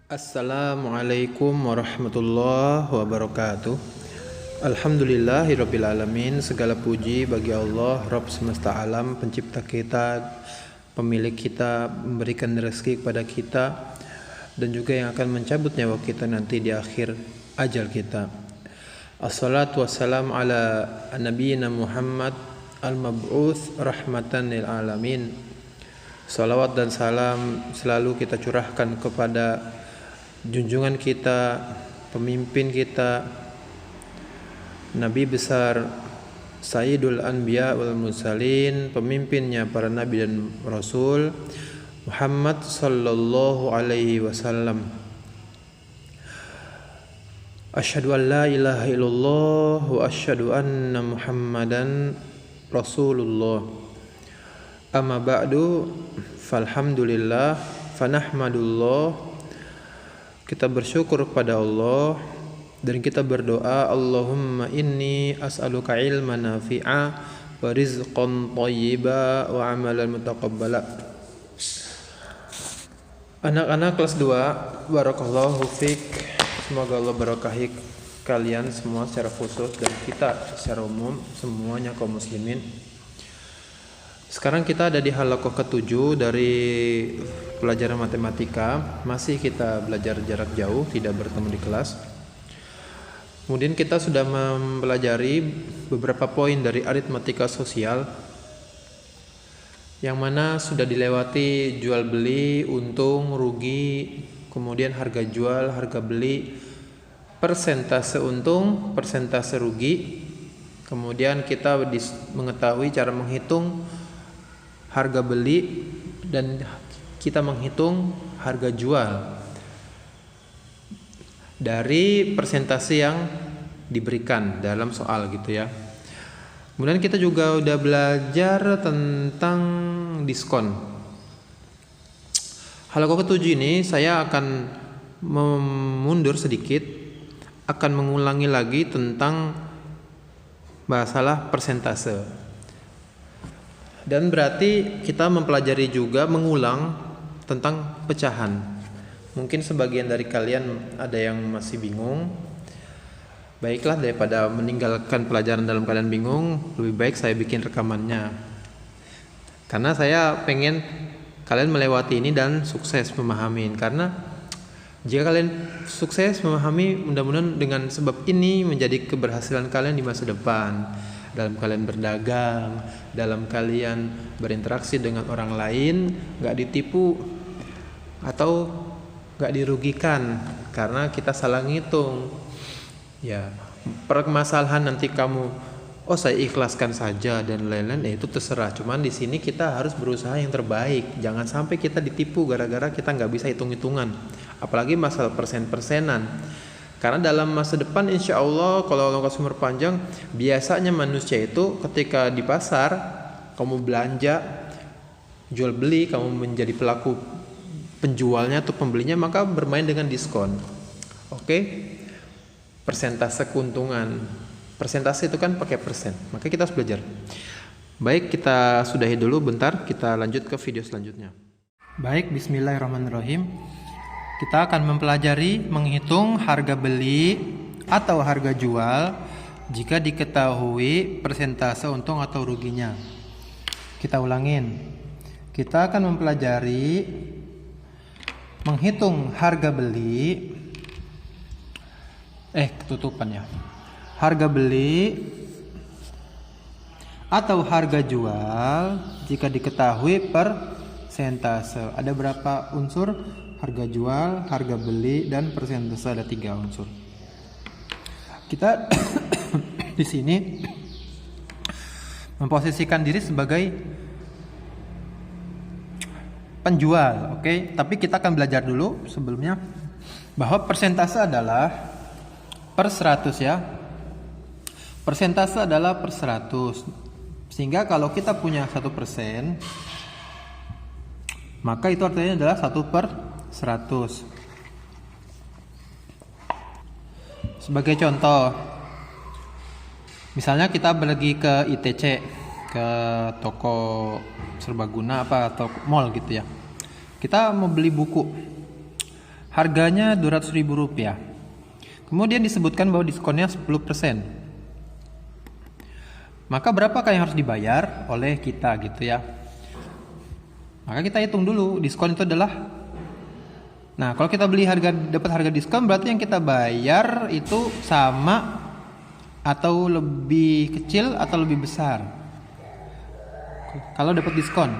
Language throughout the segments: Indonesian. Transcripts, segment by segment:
Assalamualaikum warahmatullahi wabarakatuh. Alhamdulillahirabbil alamin. Segala puji bagi Allah, Rabb semesta alam, pencipta kita, pemilik kita, memberikan rezeki kepada kita dan juga yang akan mencabut nyawa kita nanti di akhir ajal kita. Assalatu wassalam ala nabiyina Muhammad al-mab'uts rahmatan lil alamin. Salawat dan salam selalu kita curahkan kepada junjungan kita, pemimpin kita, Nabi besar Sayyidul Anbiya wal Mursalin, pemimpinnya para nabi dan rasul, Muhammad sallallahu alaihi wasallam. Asyhadu an la ilaha illallah wa asyhadu anna Muhammadan Rasulullah. Amma ba'du, falhamdulillah, fanahmadullah. Kita bersyukur kepada Allah dan kita berdoa, Allahumma inni as'aluka ilman nafi'a wa rizqan thayyiba wa amalan mutaqabbala. Anak-anak kelas 2, barakallahu fik. Semoga Allah berkahi kalian semua secara khusus dan kita secara umum semuanya kaum muslimin. Sekarang kita ada di halaqah ke-7 dari pelajaran matematika. Masih kita belajar jarak jauh, tidak bertemu di kelas. Kemudian kita sudah mempelajari beberapa poin dari aritmatika sosial, yang mana sudah dilewati jual beli, untung, rugi, kemudian harga jual, harga beli, persentase untung, persentase rugi. Kemudian kita mengetahui cara menghitung harga beli dan kita menghitung harga jual dari persentase yang diberikan dalam soal gitu ya. Kemudian kita juga udah belajar tentang diskon. Halaqah ke-7 ini saya akan mundur sedikit, akan mengulangi lagi tentang masalah persentase. Dan berarti kita mempelajari juga mengulang tentang pecahan. Mungkin sebagian dari kalian ada yang masih bingung. Baiklah, daripada meninggalkan pelajaran dalam keadaan bingung, lebih baik saya bikin rekamannya. Karena saya pengen kalian melewati ini dan sukses memahami. Karena jika kalian sukses memahami, mudah-mudahan dengan sebab ini menjadi keberhasilan kalian di masa depan. Dalam kalian berdagang, dalam kalian berinteraksi dengan orang lain, gak ditipu atau gak dirugikan karena kita salah ngitung. Ya, permasalahan nanti kamu, oh saya ikhlaskan saja dan lain-lain, itu terserah. Cuman di sini kita harus berusaha yang terbaik. Jangan sampai kita ditipu gara-gara kita gak bisa hitung-hitungan. Apalagi masalah persen-persenan. Karena dalam masa depan insya Allah kalau Allah kasih umur panjang, biasanya manusia itu ketika di pasar kamu belanja, jual beli, kamu menjadi pelaku penjualnya atau pembelinya, maka bermain dengan diskon. Oke? Persentase keuntungan. Persentase itu kan pakai persen. Maka kita harus belajar. Baik, kita sudahi dulu bentar, kita lanjut ke video selanjutnya. Baik, bismillahirrahmanirrahim. Kita akan mempelajari menghitung harga beli atau harga jual jika diketahui persentase untung atau ruginya. Kita ulangin. Kita akan mempelajari menghitung harga beli. Ketutupan ya. Harga beli atau harga jual jika diketahui persentase. Ada berapa unsur? Harga jual, harga beli, dan persentase, ada 3 unsur. Kita di sini memposisikan diri sebagai penjual, oke? Tapi kita akan belajar dulu sebelumnya bahwa persentase adalah per 100 ya. Persentase adalah per 100. Sehingga kalau kita punya 1%, maka itu artinya adalah 1/100. Sebagai contoh, misalnya kita pergi ke ITC, ke toko serbaguna atau mall gitu ya. Kita mau beli buku. Harganya Rp200.000. Kemudian disebutkan bahwa diskonnya 10%. Maka berapakah yang harus dibayar oleh kita gitu ya? Maka kita hitung dulu, diskon itu adalah, nah kalau kita beli dapat harga diskon, berarti yang kita bayar itu sama atau lebih kecil atau lebih besar kalau dapat diskon.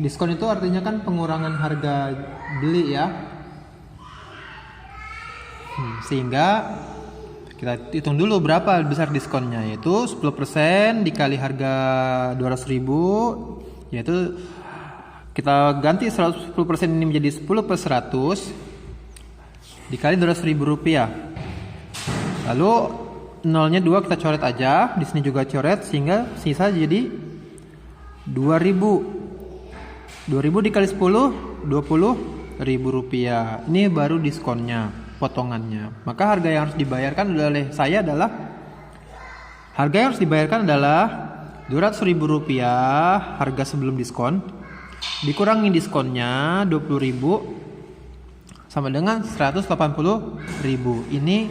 Diskon itu artinya kan pengurangan harga beli ya. Sehingga kita hitung dulu berapa besar diskonnya, yaitu 10% dikali harga 200.000, yaitu kita ganti 10% ini menjadi 10/100 dikali Rp200.000. Lalu nolnya 2 kita coret aja, di sini juga coret, sehingga sisa jadi 2.000. 2.000 dikali 10, Rp20.000. Ini baru diskonnya, potongannya. Maka harga yang harus dibayarkan oleh saya adalah, harga yang harus dibayarkan adalah Rp200.000 harga sebelum diskon, dikurangi diskonnya 20.000 sama dengan 180.000. Ini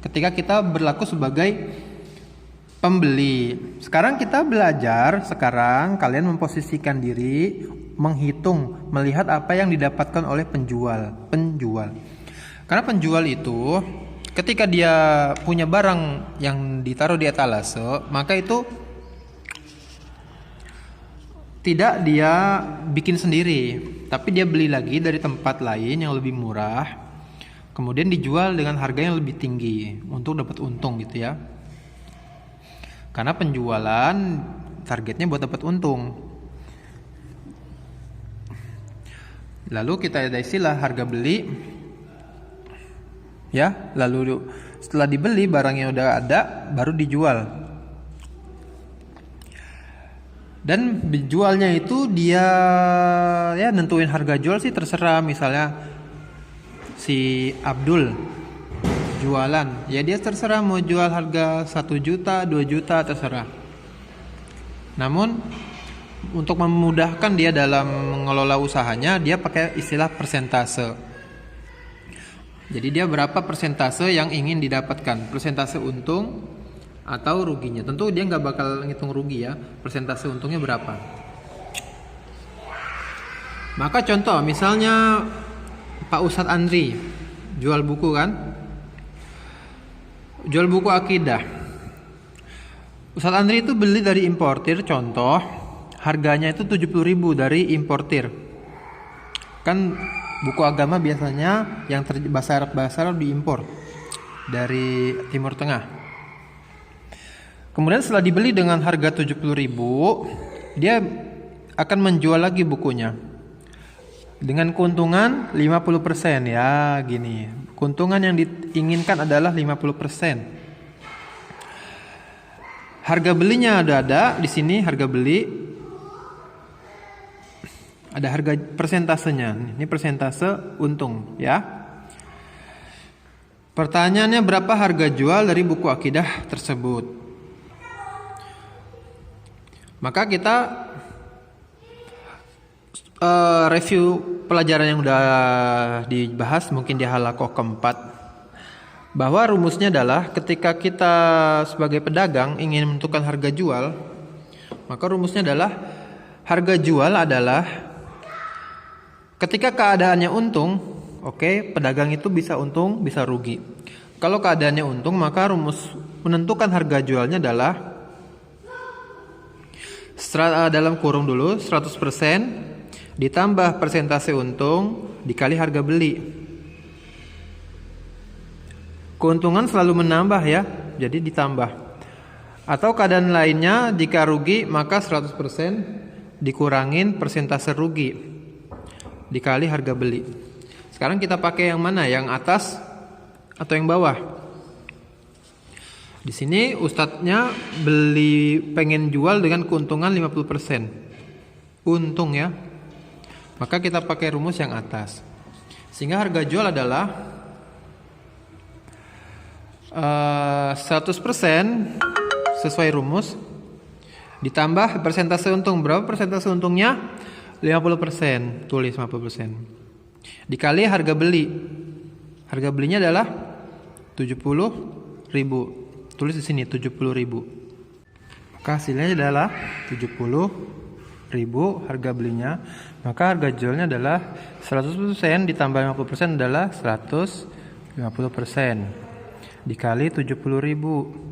ketika kita berlaku sebagai pembeli. Sekarang kita belajar, kalian memposisikan diri, menghitung, melihat apa yang didapatkan oleh penjual. Karena penjual itu ketika dia punya barang yang ditaruh di etalase, maka itu tidak dia bikin sendiri, tapi dia beli lagi dari tempat lain yang lebih murah, kemudian dijual dengan harga yang lebih tinggi untuk dapat untung gitu ya. Karena penjualan targetnya buat dapat untung. Lalu kita ada istilah harga beli ya, lalu setelah dibeli barangnya udah ada baru dijual. Dan dijualnya itu dia ya nentuin harga jual sih terserah. Misalnya si Abdul jualan, ya dia terserah mau jual harga 1 juta, 2 juta, terserah. Namun untuk memudahkan dia dalam mengelola usahanya, dia pakai istilah persentase. Jadi dia berapa persentase yang ingin didapatkan, persentase untung atau ruginya. Tentu dia nggak bakal ngitung rugi ya, persentase untungnya berapa. Maka contoh misalnya Pak Ustadz Andri jual buku kan, jual buku akidah. Ustadz Andri itu beli dari importir, contoh harganya itu 70.000 dari importir. Kan buku agama biasanya yang bahasa Arab diimpor dari Timur Tengah. Kemudian setelah dibeli dengan harga 70.000, dia akan menjual lagi bukunya dengan keuntungan 50% ya gini. Keuntungan yang diinginkan adalah 50%. Harga belinya ada di sini, harga beli. Ada harga persentasenya. Ini persentase untung ya. Pertanyaannya berapa harga jual dari buku akidah tersebut? Maka kita review pelajaran yang udah dibahas mungkin di halakoh keempat, bahwa rumusnya adalah ketika kita sebagai pedagang ingin menentukan harga jual, maka rumusnya adalah harga jual adalah ketika keadaannya untung, oke, pedagang itu bisa untung, bisa rugi. Kalau keadaannya untung, maka rumus menentukan harga jualnya adalah dalam kurung dulu 100% ditambah persentase untung dikali harga beli. Keuntungan selalu menambah ya, jadi ditambah. Atau keadaan lainnya, jika rugi maka 100% dikurangin persentase rugi dikali harga beli. Sekarang kita pakai yang mana? Yang atas atau yang bawah? Di sini ustadznya pengen jual dengan keuntungan 50%. Untung ya. Maka kita pakai rumus yang atas. Sehingga harga jual adalah 100% sesuai rumus ditambah persentase untung. Berapa persentase untungnya? 50%, tulis 50%. dikali harga beli. Harga belinya adalah 70.000. Tulis di sini 70.000. Maka hasilnya adalah 70.000 harga belinya. Maka harga jualnya adalah 100% ditambah 50% adalah 150% dikali 70.000.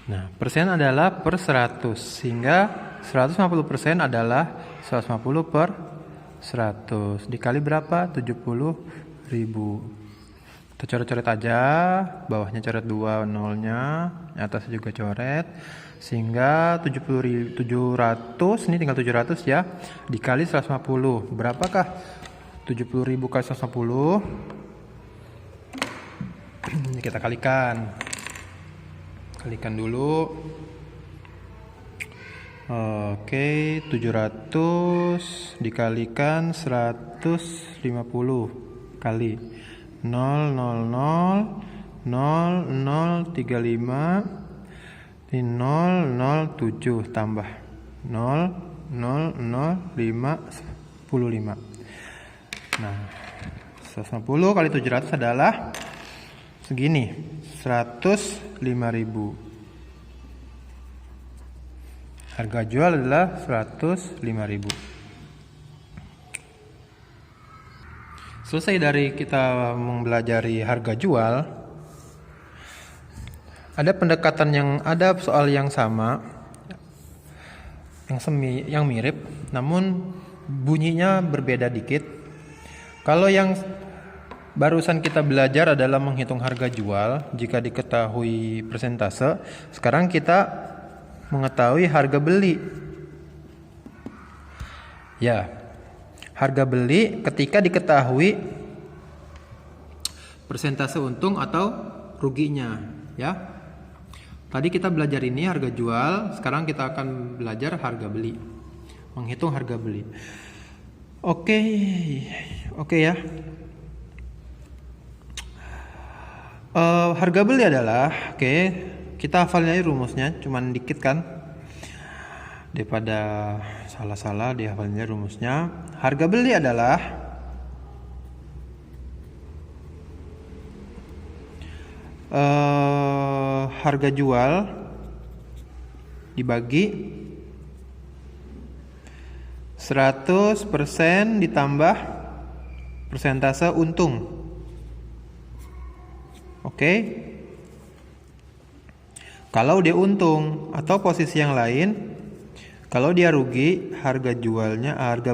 Nah, persen adalah per 100, sehingga 150% adalah 150 per 100 dikali berapa? 70.000. Kita coret-coret aja, bawahnya coret 2 nolnya, atasnya juga coret, sehingga 700, ini tinggal 700 ya, dikali 150. Berapakah 70.000 kali 150? Ini kita kalikan dulu. Oke, 700 dikalikan 150 kali 0,000035 ini 007 tambah 0,0055. Nah, 150 kali 700 adalah segini, 105.000. Harga jual adalah 105.000. Selesai dari kita mempelajari harga jual, ada pendekatan ada soal yang sama, yang mirip, namun bunyinya berbeda dikit. Kalau yang barusan kita belajar adalah menghitung harga jual jika diketahui persentase, sekarang kita mengetahui harga beli. Ya, harga beli ketika diketahui persentase untung atau ruginya, ya. Tadi kita belajar ini harga jual, sekarang kita akan belajar harga beli. Menghitung harga beli. Oke ya. Harga beli adalah, kita hafalnya rumusnya, cuman dikit kan, daripada salah-salah dihafalnya rumusnya. Harga beli adalah harga jual dibagi 100% ditambah persentase untung. Kalau dia untung atau posisi yang lain, kalau dia rugi, harga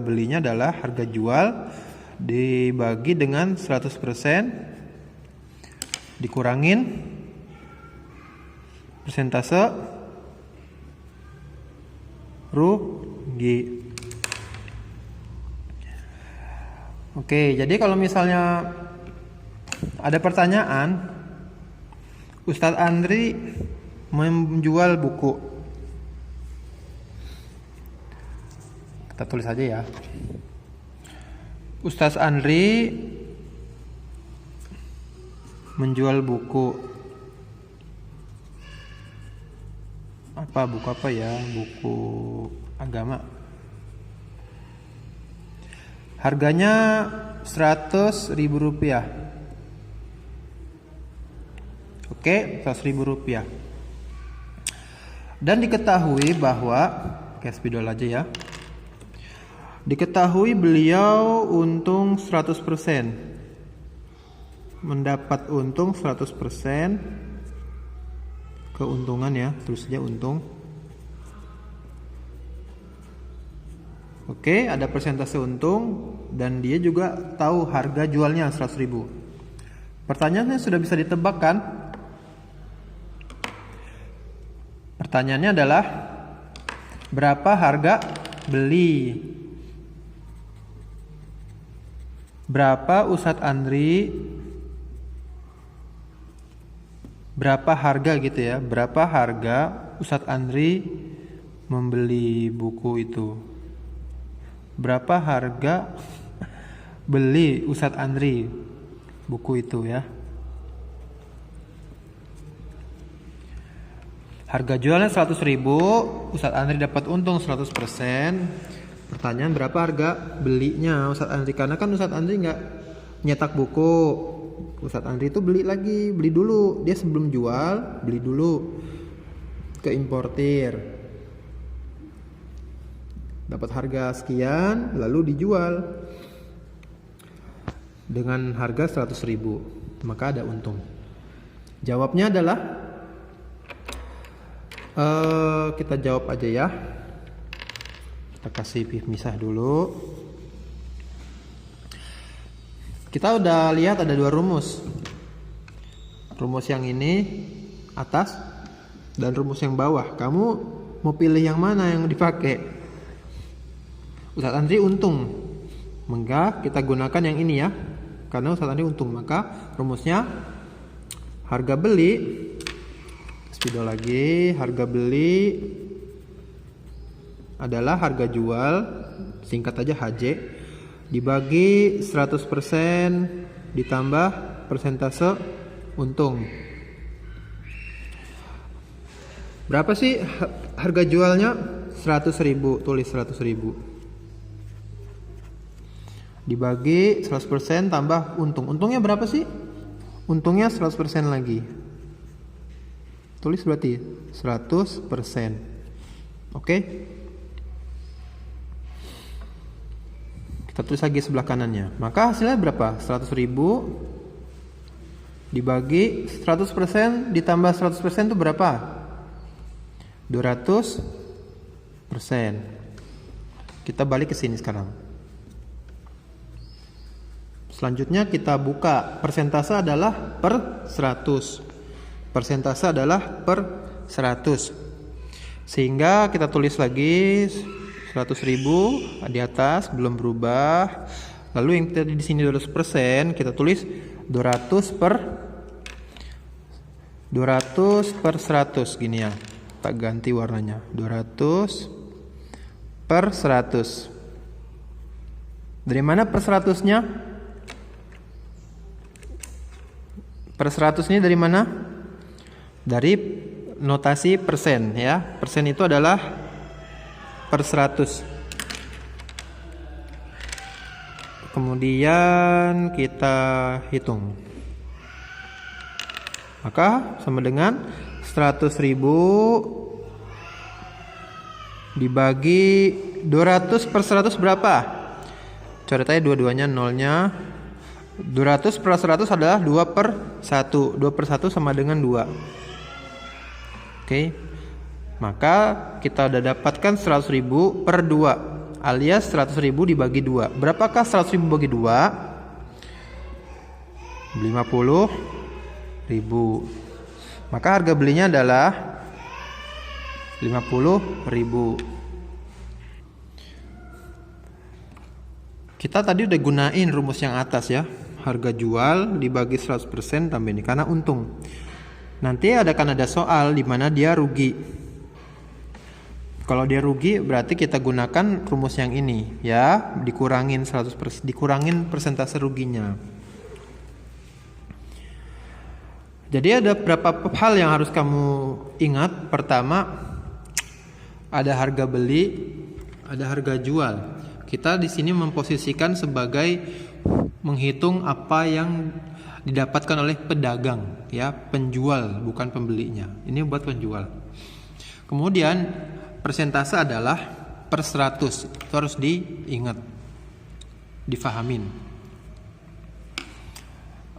belinya adalah harga jual dibagi dengan 100% dikurangin persentase rugi. Jadi kalau misalnya ada pertanyaan, Ustadz Andri menjual buku, kita tulis aja ya, Ustadz Andri menjual buku buku apa ya, buku agama, harganya 100.000 rupiah. 100.000 rupiah. Dan diketahui bahwa, spidol aja ya, diketahui beliau untung 100%, mendapat untung 100% keuntungan ya, terus saja untung. Ada persentase untung dan dia juga tahu harga jualnya 100.000. Pertanyaannya sudah bisa ditebak kan? Pertanyaannya adalah berapa harga beli? Berapa Ustadz Andri? Berapa harga gitu ya? Berapa harga Ustadz Andri membeli buku itu? Berapa harga beli Ustadz Andri buku itu ya? Harga jualnya 100.000, Ustadz Andri dapat untung 100%. Pertanyaan, berapa harga belinya Ustadz Andri? Karena kan Ustadz Andri nggak nyetak buku. Ustadz Andri itu beli dulu. Dia sebelum jual, beli dulu ke importir. Dapat harga sekian, lalu dijual dengan harga 100.000, maka ada untung. Jawabnya adalah kita jawab aja ya. Kita kasih misah dulu. Kita udah lihat ada 2 rumus. Rumus yang ini atas dan rumus yang bawah. Kamu mau pilih yang mana yang dipakai? Ustadz Andri untung, maka kita gunakan yang ini ya. Karena Ustadz Andri untung, maka rumusnya harga beli, speedo lagi, harga beli adalah harga jual, singkat aja HJ, dibagi 100% ditambah persentase untung. Berapa sih harga jualnya? 100.000, tulis 100.000. Dibagi 100% tambah untung. Untungnya berapa sih? Untungnya 100% lagi. Tulis berarti 100%. Oke? Kita tulis lagi sebelah kanannya. Maka hasilnya berapa? 100.000 dibagi 100% ditambah 100% itu berapa? 200%. Kita balik ke sini sekarang. Selanjutnya kita buka. Persentase adalah per 100. Persentase adalah per 100. Sehingga kita tulis lagi 100.000 di atas belum berubah. Lalu yang tadi di sini 200%, kita tulis 200 per 100 gini ya. Tak ganti warnanya. 200 per 100. Dari mana per 100-nya? Per 100 ini dari mana? Dari notasi persen ya. Persen itu adalah per 100. Kemudian kita hitung. Maka sama dengan 100.000 dibagi 200 per 100 berapa? Coret aja dua-duanya nolnya. 200 per 100 adalah 2 per 1. 2 per 1 sama dengan 2. Oke. Maka kita udah dapatkan 100.000 per 2, alias 100.000 dibagi 2. Berapakah 100.000 bagi 2? 50.000. Maka harga belinya adalah 50.000. Kita tadi udah gunain rumus yang atas ya. Harga jual dibagi 100% tambah ini karena untung. Nanti akan ada soal di mana dia rugi. Kalau dia rugi berarti kita gunakan rumus yang ini ya, dikurangin 100%, dikurangin persentase ruginya. Jadi ada beberapa hal yang harus kamu ingat. Pertama, ada harga beli, ada harga jual. Kita di sini memposisikan sebagai menghitung apa yang didapatkan oleh pedagang ya, penjual bukan pembelinya. Ini buat penjual. Kemudian persentase adalah per 100. Itu harus diingat, difahamin.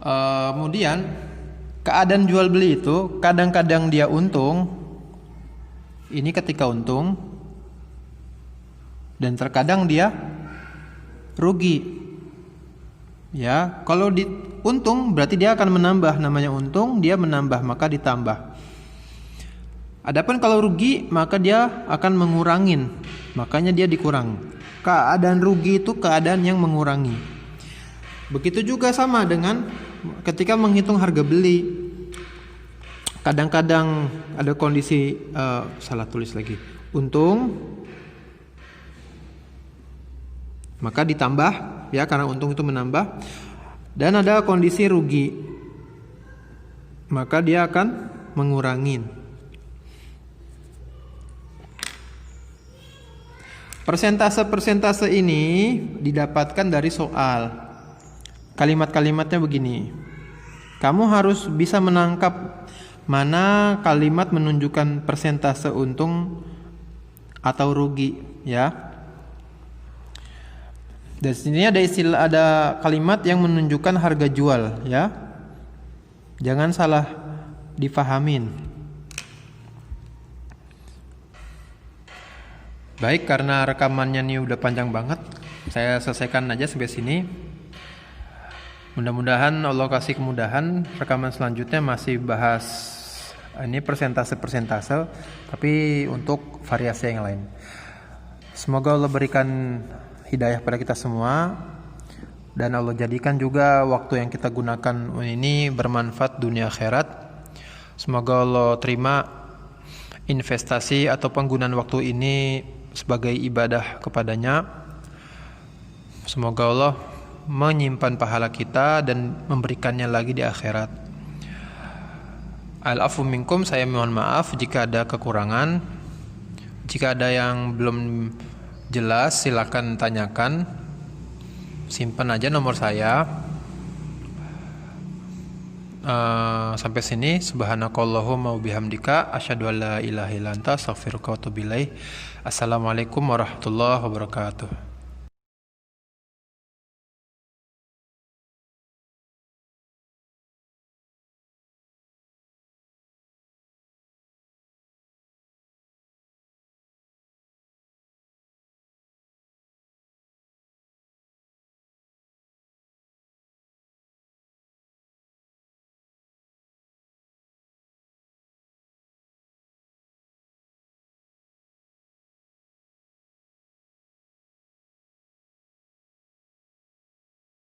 Kemudian keadaan jual beli itu kadang-kadang dia untung. Ini ketika untung. Dan terkadang dia rugi. Ya, kalau untung berarti dia akan menambah, namanya untung, dia menambah maka ditambah. Adapun kalau rugi maka dia akan mengurangin, makanya dia dikurang. Keadaan rugi itu keadaan yang mengurangi. Begitu juga sama dengan ketika menghitung harga beli. Kadang-kadang ada kondisi salah tulis lagi. Untung maka ditambah ya, karena untung itu menambah. Dan ada kondisi rugi, maka dia akan mengurangin. Persentase-persentase ini didapatkan dari soal. Kalimat-kalimatnya begini. Kamu harus bisa menangkap mana kalimat menunjukkan persentase untung atau rugi, ya. Di sini ada kalimat yang menunjukkan harga jual, ya. Jangan salah difahamin. Baik, karena rekamannya ini udah panjang banget, saya selesaikan aja sampai sini. Mudah-mudahan Allah kasih kemudahan. Rekaman selanjutnya masih bahas ini persentase-persentase, tapi untuk variasi yang lain. Semoga Allah berikan hidayah pada kita semua, dan Allah jadikan juga waktu yang kita gunakan ini bermanfaat dunia akhirat. Semoga Allah terima investasi atau penggunaan waktu ini sebagai ibadah kepadanya. Semoga Allah menyimpan pahala kita dan memberikannya lagi di akhirat. Al-afu minkum, saya mohon maaf jika ada kekurangan. Jika ada yang belum jelas silakan tanyakan. Simpan aja nomor saya. Sampai sini, subhanakallahumma wa bihamdika asyhadu an la ilaha illa anta astaghfiruka wa atubu ilaik. Assalamualaikum warahmatullahi wabarakatuh.